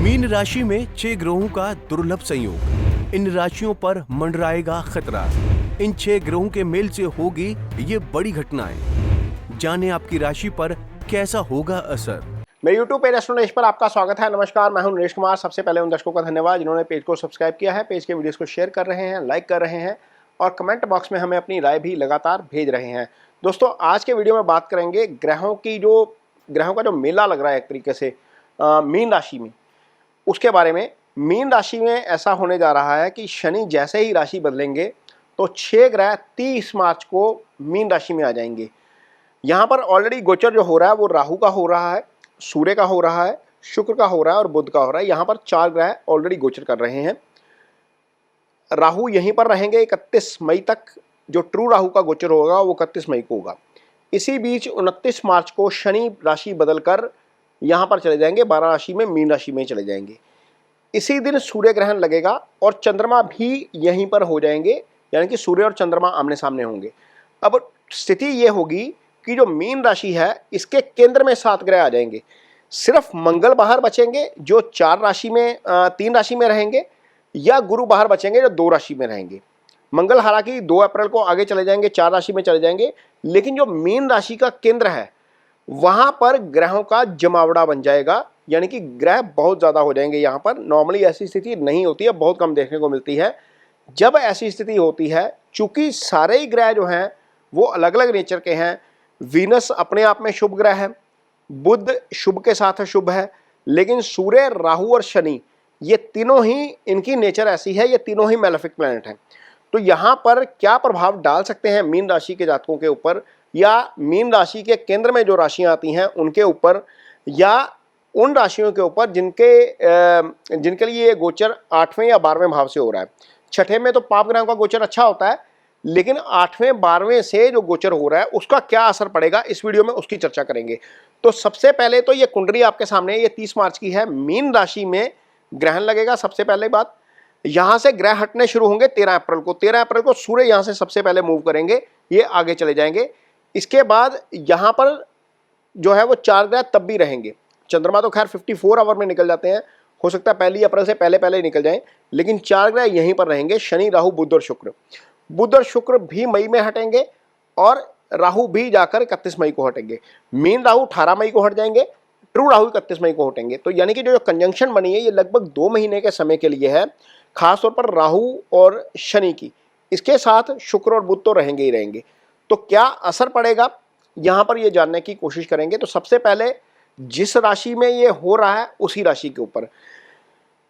Mean राशि में 6 ग्रहों का दुर्लभ संयोग। इन राशियों पर मंडराएगा खतरा। इन 6 ग्रहों के मेल से होगी ये बड़ी घटनाएं। जाने आपकी राशि पर कैसा होगा असर। मेरे YouTube पेज एस्ट्रो नरेश पर आपका स्वागत है। नमस्कार, मैं हूं नरेश कुमार। सबसे पहले उन दर्शकों का धन्यवाद जिन्होंने पेज को सब्सक्राइब किया है, पेज के वीडियोस को शेयर कर रहे हैं, लाइक कर रहे हैं और कमेंट बॉक्स में हमें अपनी राय भी लगातार भेज रहे हैं। दोस्तों, आज के वीडियो में बात करेंगे ग्रहों का जो मेला लग रहा है एक तरीके से मीन राशि में, उसके बारे में। मीन राशि में ऐसा होने जा रहा है कि शनि जैसे ही राशि बदलेंगे तो 6 ग्रह 30 मार्च को मीन राशि में आ जाएंगे। यहाँ पर ऑलरेडी गोचर जो हो रहा है वो राहु का हो रहा है, सूर्य का हो रहा है, शुक्र का हो रहा है और बुध का हो रहा है। यहाँ पर 4 ग्रह ऑलरेडी गोचर कर रहे हैं। राहु यहीं पर रहेंगे 31 मई तक। जो ट्रू राहु का गोचर होगा वो 31 मई को होगा। इसी बीच 29 मार्च को शनि राशि बदलकर यहाँ पर चले जाएंगे, 12 राशि में मीन राशि में चले जाएंगे। इसी दिन सूर्य ग्रहण लगेगा और चंद्रमा भी यहीं पर हो जाएंगे, यानी कि सूर्य और चंद्रमा आमने सामने होंगे। अब स्थिति ये होगी कि जो मीन राशि है इसके केंद्र में 7 ग्रह आ जाएंगे। सिर्फ मंगल बाहर बचेंगे जो 3 राशि में रहेंगे, या गुरु बाहर बचेंगे जो 2 राशि में रहेंगे। मंगल हालांकि 2 अप्रैल को आगे चले जाएंगे, 4 राशि में चले जाएंगे, लेकिन जो मीन राशि का केंद्र है वहां पर ग्रहों का जमावड़ा बन जाएगा, यानी कि ग्रह बहुत ज्यादा हो जाएंगे। यहाँ पर नॉर्मली ऐसी स्थिति नहीं होती है, बहुत कम देखने को मिलती है। जब ऐसी स्थिति होती है, चूंकि सारे ही ग्रह जो हैं वो अलग अलग नेचर के हैं। वीनस अपने आप में शुभ ग्रह है, बुध शुभ के साथ शुभ है, लेकिन सूर्य, राहु और शनि ये तीनों ही, इनकी नेचर ऐसी है, ये तीनों ही मैलेफिक प्लैनेट हैं। तो यहाँ पर क्या प्रभाव डाल सकते हैं मीन राशि के जातकों के ऊपर, या मीन राशि के केंद्र में जो राशियां आती हैं उनके ऊपर, या उन राशियों के ऊपर जिनके लिए ये गोचर 8वें या 12वें भाव से हो रहा है। छठे में तो पाप ग्रहों का गोचर अच्छा होता है, लेकिन 8वें 12वें से जो गोचर हो रहा है उसका क्या असर पड़ेगा, इस वीडियो में उसकी चर्चा करेंगे। तो सबसे पहले तो ये कुंडली आपके सामने, ये 30 मार्च की है। मीन राशि में ग्रहण लगेगा। सबसे पहले बात, यहां से ग्रह हटने शुरू होंगे 13 अप्रैल को। 13 अप्रैल को सूर्य यहां से सबसे पहले मूव करेंगे, ये आगे चले जाएंगे। इसके बाद यहां पर जो है वो 4 ग्रह तब भी रहेंगे। चंद्रमा तो खैर 54 आवर में निकल जाते हैं, हो सकता है 1 अप्रैल से पहले ही निकल जाएं, लेकिन 4 ग्रह यहीं पर रहेंगे, शनि, राहु, बुध और शुक्र। बुध और शुक्र भी मई में हटेंगे और राहु भी जाकर 31 मई को हटेंगे। मीन राहु 18 मई को हट जाएंगे, ट्रू राहु 31 मई को हटेंगे। तो यानी कि जो कंजंक्शन बनी है ये लगभग 2 महीने के समय के लिए है, खासतौर पर राहु और शनि की। इसके साथ शुक्र और बुध तो रहेंगे ही रहेंगे। तो क्या असर पड़ेगा यहां पर ये जानने की कोशिश करेंगे। तो सबसे पहले जिस राशि में ये हो रहा है उसी राशि के ऊपर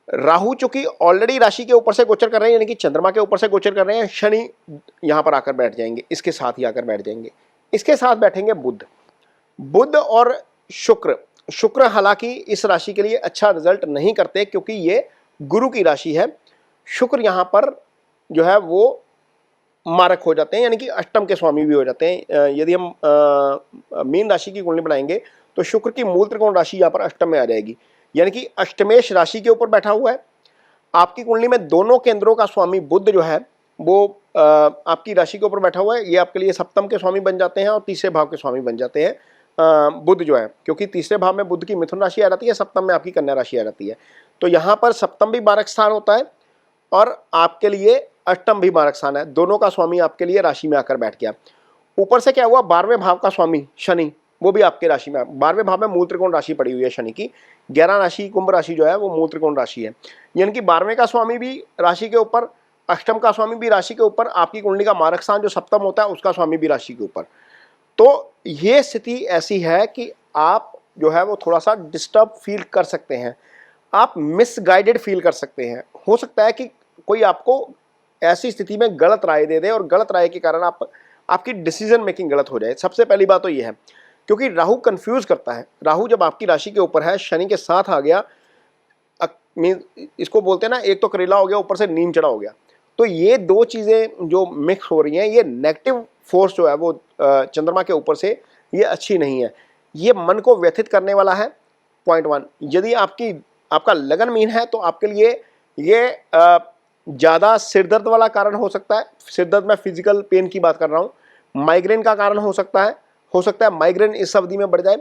राहु चूंकि ऑलरेडी राशि के ऊपर से गोचर कर रहे हैं, यानी कि चंद्रमा के ऊपर से गोचर कर रहे हैं, शनि यहां पर आकर बैठ जाएंगे, इसके साथ ही आकर बैठ जाएंगे। इसके साथ बैठेंगे बुध और शुक्र हालांकि इस राशि के लिए अच्छा रिजल्ट नहीं करते, क्योंकि ये गुरु की राशि है। शुक्र यहां पर जो है वो मारक हो जाते हैं, यानी कि अष्टम के स्वामी भी हो जाते हैं। यदि हम मीन राशि की कुंडली बनाएंगे तो शुक्र की मूल त्रिकोण राशि यहाँ पर अष्टम में आ जाएगी, यानी कि अष्टमेश राशि के ऊपर बैठा हुआ है। आपकी कुंडली में दोनों केंद्रों का स्वामी बुध जो है वो आपकी राशि के ऊपर बैठा हुआ है। ये आपके लिए सप्तम के स्वामी बन जाते हैं और तीसरे भाव के स्वामी बन जाते हैं बुध जो है, क्योंकि तीसरे भाव में बुध की मिथुन राशि आ जाती है, सप्तम में आपकी कन्या राशि आ जाती है। तो यहाँ पर सप्तम भी मारक स्थान होता है और आपके लिए अष्टम भी मारक स्थान है। दोनों का स्वामी आपके लिए राशि में आकर बैठ गया। ऊपर से क्या हुआ, 12वें भाव का स्वामी शनि वो भी आपके राशि में, 12वें भाव में मूल त्रिकोण राशि पड़ी हुई है शनि की। 11 राशि कुंभ राशि जो है वो मूल त्रिकोण राशि है, यानी कि 12वें का स्वामी भी राशि के ऊपर, अष्टम का स्वामी भी राशि के ऊपर, आपकी कुंडली का मारक स्थान जो सप्तम होता है उसका स्वामी भी राशि के ऊपर। तो ये स्थिति ऐसी है कि आप जो है वो थोड़ा सा डिस्टर्ब फील कर सकते हैं, आप मिसगाइडेड फील कर सकते हैं। हो सकता है कि कोई आपको ऐसी स्थिति में गलत राय दे दे और गलत राय के कारण आपकी डिसीजन मेकिंग गलत हो जाए। सबसे पहली बात तो ये है, क्योंकि राहु कंफ्यूज करता है। राहु जब आपकी राशि के ऊपर है, शनि के साथ आ गया, इसको बोलते हैं ना, एक तो करेला हो गया ऊपर से नीम चढ़ा हो गया। तो ये 2 चीजें जो मिक्स हो रही हैं, ये नेगेटिव फोर्स जो है वो चंद्रमा के ऊपर से, ये अच्छी नहीं है, ये मन को व्यथित करने वाला है। पॉइंट 1, यदि आपका लगन मीन है तो आपके लिए ये ज़्यादा सिरदर्द वाला कारण हो सकता है। सिरदर्द में फिजिकल पेन की बात कर रहा हूँ, माइग्रेन का कारण हो सकता है माइग्रेन इस अवधि में बढ़ जाए।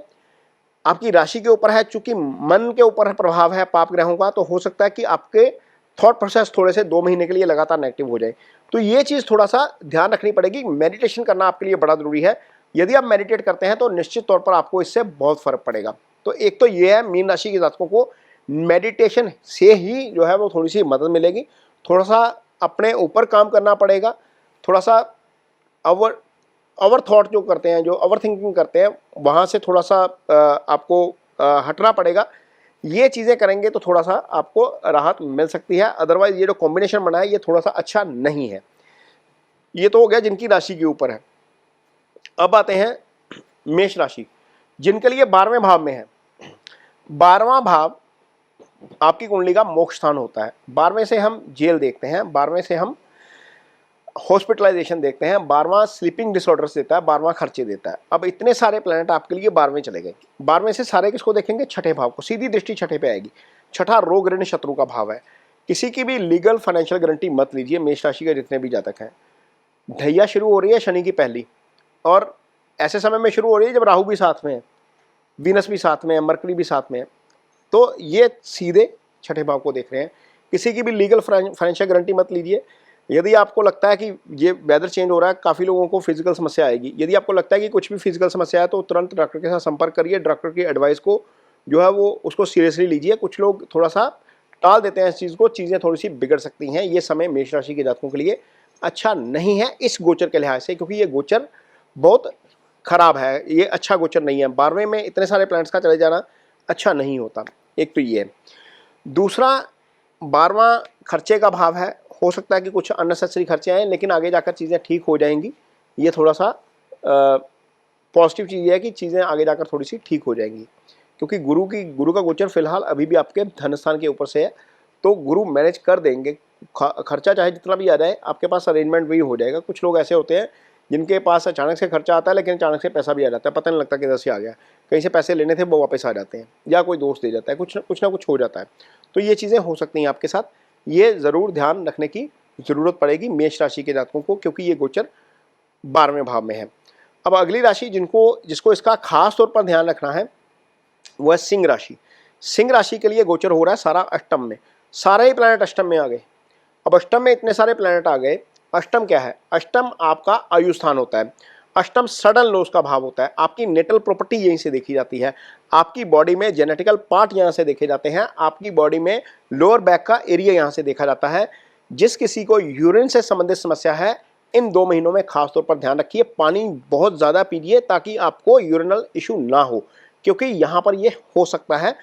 आपकी राशि के ऊपर है, चूंकि मन के ऊपर प्रभाव है पाप ग्रहों का, तो हो सकता है कि आपके थॉट प्रोसेस थोड़े से 2 महीने के लिए लगातार नेगेटिव हो जाए। तो ये चीज़ थोड़ा सा ध्यान रखनी पड़ेगी। मेडिटेशन करना आपके लिए बड़ा जरूरी है। यदि आप मेडिटेट करते हैं तो निश्चित तौर पर आपको इससे बहुत फर्क पड़ेगा। तो एक तो ये है, मीन राशि के जातकों को मेडिटेशन से ही जो है वो थोड़ी सी मदद मिलेगी। थोड़ा सा अपने ऊपर काम करना पड़ेगा, थोड़ा सा ओवर थॉट जो करते हैं, जो ओवर थिंकिंग करते हैं, वहाँ से थोड़ा सा आपको हटना पड़ेगा। ये चीज़ें करेंगे तो थोड़ा सा आपको राहत मिल सकती है। अदरवाइज ये जो कॉम्बिनेशन बना है ये थोड़ा सा अच्छा नहीं है। ये तो हो गया जिनकी राशि के ऊपर है। अब आते हैं मेष राशि, जिनके लिए 12वें भाव में है। 12वां भाव आपकी कुंडली का मोक्ष स्थान होता है। 12वें से हम जेल देखते हैं, 12वें से हम हॉस्पिटलाइजेशन देखते हैं, 12वां स्लीपिंग डिसऑर्डर्स देता है, 12वां खर्चे देता है। अब इतने सारे प्लैनेट आपके लिए 12वें चले गए। 12वें से सारे किसको देखेंगे? छठे भाव को। सीधी दृष्टि छठे पे आएगी। छठा रोग ऋण शत्रु का भाव है। किसी की भी लीगल फाइनेंशियल गारंटी मत लीजिए। मेष राशि के जितने भी जातक हैं, ढैया शुरू हो रही है शनि की पहली, और ऐसे समय में शुरू हो रही है जब राहु भी साथ में है, वीनस भी साथ में है, मरकरी भी साथ में है। तो ये सीधे छठे भाव को देख रहे हैं। किसी की भी लीगल फाइनेंशियल गारंटी मत लीजिए। यदि आपको लगता है कि ये वेदर चेंज हो रहा है, काफ़ी लोगों को फिजिकल समस्या आएगी। यदि आपको लगता है कि कुछ भी फिजिकल समस्या है तो तुरंत डॉक्टर के साथ संपर्क करिए। डॉक्टर की एडवाइस को जो है वो उसको सीरियसली लीजिए। कुछ लोग थोड़ा सा टाल देते हैं इस चीज़ को, चीज़ें थोड़ी सी बिगड़ सकती हैं। ये समय मेष राशि के जातकों के लिए अच्छा नहीं है इस गोचर के लिहाज से, क्योंकि ये गोचर बहुत खराब है, ये अच्छा गोचर नहीं है। 12वें में इतने सारे प्लैनेट्स का चले जाना अच्छा नहीं होता। एक तो ये है। दूसरा, 12वां खर्चे का भाव है। हो सकता है कि कुछ अननेसेसरी खर्चे आए, लेकिन आगे जाकर चीज़ें ठीक हो जाएंगी। ये थोड़ा सा पॉजिटिव चीज़ है कि चीज़ें आगे जाकर थोड़ी सी ठीक हो जाएंगी, क्योंकि गुरु का गोचर फिलहाल अभी भी आपके धन स्थान के ऊपर से है, तो गुरु मैनेज कर देंगे। खर्चा चाहे जितना भी आ जाए, आपके पास अरेंजमेंट भी हो जाएगा। कुछ लोग ऐसे होते हैं जिनके पास अचानक से खर्चा आता है, लेकिन अचानक से पैसा भी आ जाता है, पता नहीं लगता किधर से आ गया। कहीं से पैसे लेने थे वो वापस आ जाते हैं, या कोई दोस्त दे जाता है, कुछ ना कुछ हो जाता है। तो ये चीज़ें हो सकती हैं आपके साथ। ये ज़रूर ध्यान रखने की ज़रूरत पड़ेगी मेष राशि के जातकों को, क्योंकि ये गोचर 12वें भाव में है। अब अगली राशि जिसको इसका खास तौर पर ध्यान रखना है वो है सिंह राशि। सिंह राशि के लिए गोचर हो रहा है सारा अष्टम में। सारे ही प्लैनेट अष्टम में आ गए। अब अष्टम में इतने सारे प्लैनेट आ गए। अष्टम क्या है? अष्टम आपका आयु स्थान होता है। अष्टम सडन लॉस का भाव होता है। आपकी नेटल प्रॉपर्टी यहीं से देखी जाती है। आपकी बॉडी में जेनेटिकल पार्ट यहाँ से देखे जाते हैं। आपकी बॉडी में लोअर बैक का एरिया यहाँ से देखा जाता है। जिस किसी को यूरिन से संबंधित समस्या है, इन 2 महीनों में खास तौर पर ध्यान रखिए। पानी बहुत ज़्यादा पीजिए ताकि आपको यूरिनल इशू ना हो, क्योंकि यहाँ पर ये हो सकता है।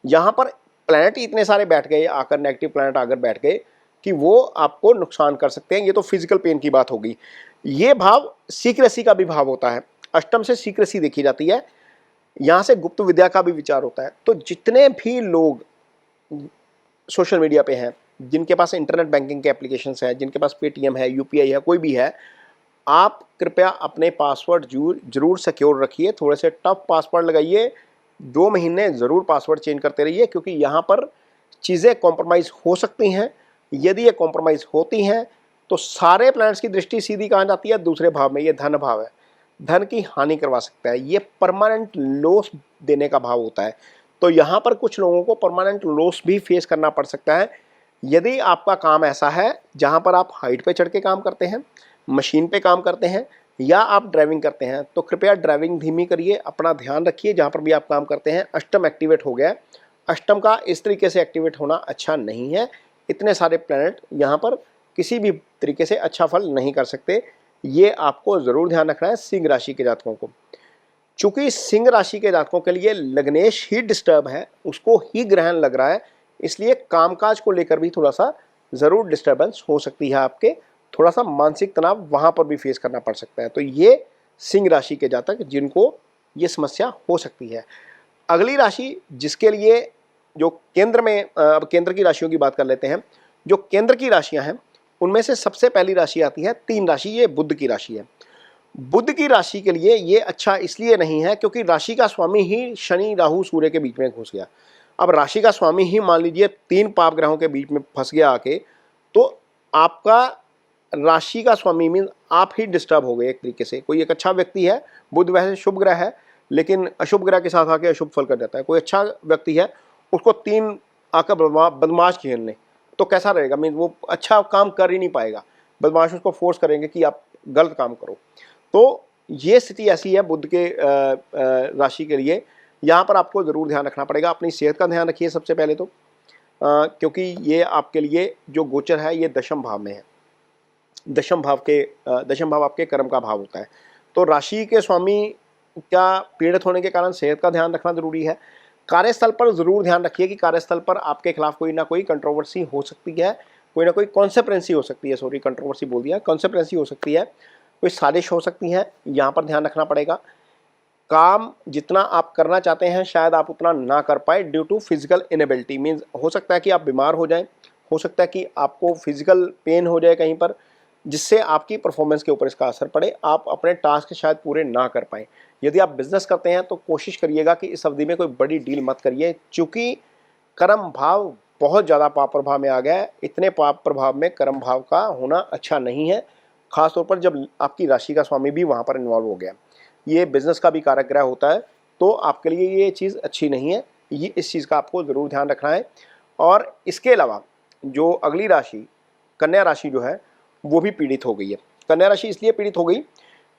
यहाँ पर प्लैनेट इतने सारे बैठ गए, आकर नेगेटिव प्लैनेट आकर बैठ गए कि वो आपको नुकसान कर सकते हैं। ये तो फिजिकल पेन की बात होगी। ये भाव सीक्रेसी का भी भाव होता है। अष्टम से सीक्रेसी देखी जाती है। यहाँ से गुप्त विद्या का भी विचार होता है। तो जितने भी लोग सोशल मीडिया पे हैं, जिनके पास इंटरनेट बैंकिंग के एप्लीकेशंस हैं, जिनके पास पेटीएम है, यूपीआई है, कोई भी है, आप कृपया अपने पासवर्ड जरूर सिक्योर रखिए। थोड़े से टफ पासवर्ड लगाइए। 2 महीने ज़रूर पासवर्ड चेंज करते रहिए, क्योंकि यहाँ पर चीज़ें कॉम्प्रोमाइज़ हो सकती हैं। यदि ये कॉम्प्रोमाइज़ होती हैं तो सारे प्लैनेट्स की दृष्टि सीधी कहाँ जाती है? दूसरे भाव में। ये धन भाव है, धन की हानि करवा सकता है। ये परमानेंट लॉस देने का भाव होता है। तो यहाँ पर कुछ लोगों को परमानेंट लॉस भी फेस करना पड़ सकता है। यदि आपका काम ऐसा है जहाँ पर आप हाइट पे चढ़ के काम करते हैं, मशीन पे काम करते हैं, या आप ड्राइविंग करते हैं, तो कृपया ड्राइविंग धीमी करिए। अपना ध्यान रखिए जहाँ पर भी आप काम करते हैं। अष्टम एक्टिवेट हो गया है। अष्टम का इस तरीके से एक्टिवेट होना अच्छा नहीं है। इतने सारे प्लैनेट यहाँ पर किसी भी तरीके से अच्छा फल नहीं कर सकते। ये आपको ज़रूर ध्यान रखना है सिंह राशि के जातकों को। चूंकि सिंह राशि के जातकों के लिए लग्नेश ही डिस्टर्ब है, उसको ही ग्रहण लग रहा है, इसलिए कामकाज को लेकर भी थोड़ा सा ज़रूर डिस्टर्बेंस हो सकती है। आपके थोड़ा सा मानसिक तनाव वहाँ पर भी फेस करना पड़ सकता है। तो ये सिंह राशि के जातक जिनको ये समस्या हो सकती है। अगली राशि जिसके लिए जो केंद्र में, अब केंद्र की राशियों की बात कर लेते हैं। जो केंद्र की राशियां हैं उनमें से सबसे पहली राशि आती है 3 राशि। ये बुध की राशि है। बुध की राशि के लिए ये अच्छा इसलिए नहीं है क्योंकि राशि का स्वामी ही शनि, राहु, सूर्य के बीच में घुस गया। अब राशि का स्वामी ही मान लीजिए 3 पाप ग्रहों के बीच में फंस गया आके, तो आपका राशि का स्वामी मीन आप ही डिस्टर्ब हो गए एक तरीके से। कोई एक अच्छा व्यक्ति है, बुध वैसे शुभ ग्रह है, लेकिन अशुभ ग्रह के साथ आके अशुभ फल कर देता है। कोई अच्छा व्यक्ति है, उसको 3 आकर बदमाश घेर लें तो कैसा रहेगा, मीन वो अच्छा काम कर ही नहीं पाएगा, बदमाश उसको फोर्स करेंगे कि आप गलत काम करो। तो ये स्थिति ऐसी है बुध के राशि के लिए। यहाँ पर आपको ज़रूर ध्यान रखना पड़ेगा, अपनी सेहत का ध्यान रखिए सबसे पहले तो, क्योंकि ये आपके लिए जो गोचर है ये दशम भाव में है। दशम भाव आपके कर्म का भाव होता है। तो राशि के स्वामी क्या पीड़ित होने के कारण सेहत का ध्यान रखना जरूरी है। कार्यस्थल पर जरूर ध्यान रखिए कि कार्यस्थल पर आपके खिलाफ कोई ना कोई कंट्रोवर्सी हो सकती है, कोई ना कोई कॉन्सेप्रेंसी हो सकती है, सॉरी कंट्रोवर्सी बोल दिया, कॉन्सेप्रेंसी हो सकती है, कोई साजिश हो सकती है, यहाँ पर ध्यान रखना पड़ेगा। काम जितना आप करना चाहते हैं शायद आप उतना ना कर पाए due to physical inability, means हो सकता है कि आप बीमार हो जाएं, हो सकता है कि आपको फिजिकल पेन हो जाए कहीं पर, जिससे आपकी परफॉर्मेंस के ऊपर इसका असर पड़े, आप अपने टास्क शायद पूरे ना कर पाएँ। यदि आप बिजनेस करते हैं तो कोशिश करिएगा कि इस अवधि में कोई बड़ी डील मत करिए, क्योंकि कर्म भाव बहुत ज़्यादा पाप प्रभाव में आ गया है। इतने पाप प्रभाव में कर्म भाव का होना अच्छा नहीं है, खासतौर पर जब आपकी राशि का स्वामी भी वहाँ पर इन्वॉल्व हो गया। ये बिजनेस का भी कारक ग्रह होता है, तो आपके लिए ये चीज़ अच्छी नहीं है, ये इस चीज़ का आपको ज़रूर ध्यान रखना है। और इसके अलावा जो अगली राशि कन्या राशि जो है वो भी पीड़ित हो गई है। कन्या राशि इसलिए पीड़ित हो गई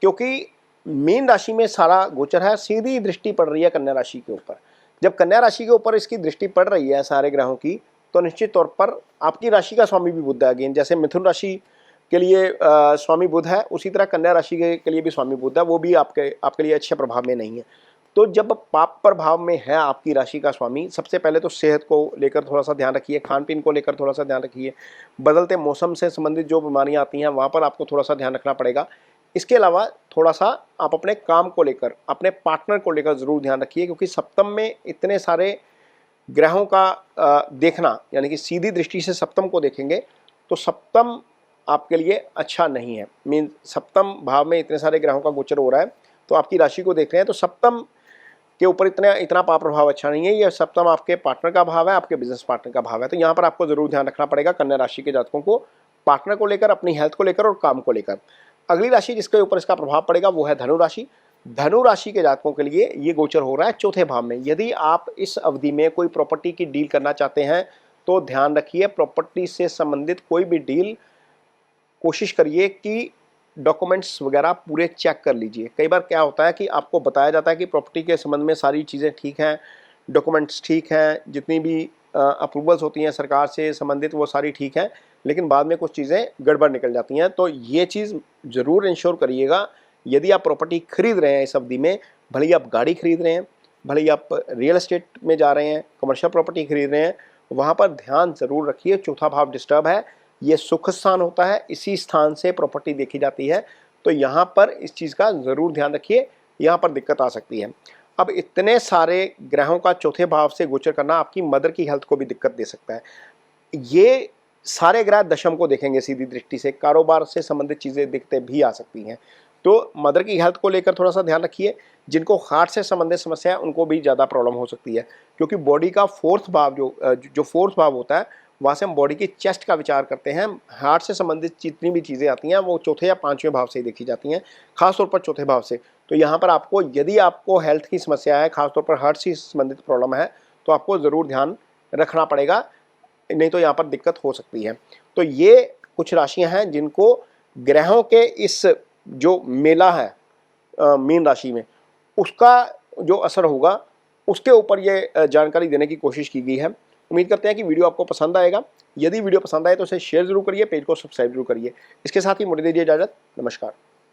क्योंकि मीन राशि में सारा गोचर है, सीधी दृष्टि पड़ रही है कन्या राशि के ऊपर। जब कन्या राशि के ऊपर इसकी दृष्टि पड़ रही है सारे ग्रहों की, तो निश्चित तौर पर आपकी राशि का स्वामी भी बुध है अगेन। जैसे मिथुन राशि के लिए स्वामी बुध है, उसी तरह कन्या राशि के लिए भी स्वामी बुध है, वो भी आपके लिए अच्छे प्रभाव में नहीं है। तो जब पाप प्रभाव में है आपकी राशि का स्वामी, सबसे पहले तो सेहत को लेकर थोड़ा सा ध्यान रखिए, खान पीन को लेकर थोड़ा सा ध्यान रखिए, बदलते मौसम से संबंधित जो बीमारियां आती हैं वहाँ पर आपको थोड़ा सा ध्यान रखना पड़ेगा। इसके अलावा थोड़ा सा आप अपने काम को लेकर, अपने पार्टनर को लेकर ज़रूर ध्यान रखिए, क्योंकि सप्तम में इतने सारे ग्रहों का देखना, यानी कि सीधी दृष्टि से सप्तम को देखेंगे तो सप्तम आपके लिए अच्छा नहीं है। मीन सप्तम भाव में इतने सारे ग्रहों का गोचर हो रहा है, तो आपकी राशि को देख रहे हैं तो सप्तम के ऊपर इतना पाप प्रभाव अच्छा नहीं है। ये सप्तम आपके पार्टनर का भाव है, आपके बिजनेस पार्टनर का भाव है। तो यहाँ पर आपको जरूर ध्यान रखना पड़ेगा कन्या राशि के जातकों को, पार्टनर को लेकर, अपनी हेल्थ को लेकर और काम को लेकर। अगली राशि जिसके ऊपर इसका प्रभाव पड़ेगा वो है धनु राशि। धनु राशि के जातकों के लिए ये गोचर हो रहा है चौथे भाव में। यदि आप इस अवधि में कोई प्रॉपर्टी की डील करना चाहते हैं तो ध्यान रखिए, प्रॉपर्टी से संबंधित कोई भी डील कोशिश करिए कि डॉक्यूमेंट्स वगैरह पूरे चेक कर लीजिए। कई बार क्या होता है कि आपको बताया जाता है कि प्रॉपर्टी के संबंध में सारी चीज़ें ठीक हैं, डॉक्यूमेंट्स ठीक हैं, जितनी भी अप्रूवल्स होती हैं सरकार से संबंधित वो सारी ठीक हैं, लेकिन बाद में कुछ चीज़ें गड़बड़ निकल जाती हैं। तो ये चीज़ ज़रूर इंश्योर करिएगा, यदि आप प्रॉपर्टी खरीद रहे हैं इस अवधि में, भले ही आप गाड़ी खरीद रहे हैं, भले ही आप रियल एस्टेट में जा रहे हैं, कमर्शियल प्रॉपर्टी खरीद रहे हैं, वहाँ पर ध्यान ज़रूर रखिए। चौथा भाव डिस्टर्ब है, ये सुख स्थान होता है, इसी स्थान से प्रॉपर्टी देखी जाती है, तो यहाँ पर इस चीज़ का ज़रूर ध्यान रखिए, यहाँ पर दिक्कत आ सकती है। अब इतने सारे ग्रहों का चौथे भाव से गोचर करना आपकी मदर की हेल्थ को भी दिक्कत दे सकता है। ये सारे ग्रह दशम को देखेंगे सीधी दृष्टि से, कारोबार से संबंधित चीज़ें दिक्कतें भी आ सकती हैं। तो मदर की हेल्थ को लेकर थोड़ा सा ध्यान रखिए। जिनको हार्ट से संबंधित समस्या है उनको भी ज़्यादा प्रॉब्लम हो सकती है, क्योंकि बॉडी का फोर्थ भाव जो फोर्थ भाव होता है वहाँ से हम बॉडी की चेस्ट का विचार करते हैं। हार्ट से संबंधित जितनी भी चीज़ें आती हैं वो चौथे या पाँचवें भाव से ही देखी जाती हैं, खासतौर पर चौथे भाव से। तो यहाँ पर आपको, यदि आपको हेल्थ की समस्या है, खासतौर पर हार्ट से संबंधित प्रॉब्लम है, तो आपको ज़रूर ध्यान रखना पड़ेगा, नहीं तो यहाँ पर दिक्कत हो सकती है। तो ये कुछ राशियाँ हैं जिनको ग्रहों के इस जो मेला है मीन राशि में, उसका जो असर होगा उसके ऊपर ये जानकारी देने की कोशिश की गई है। उम्मीद करते हैं कि वीडियो आपको पसंद आएगा। यदि वीडियो पसंद आए तो इसे शेयर जरूर करिए, पेज को सब्सक्राइब जरूर करिए। इसके साथ ही मुझे दीजिए इजाज़त। नमस्कार।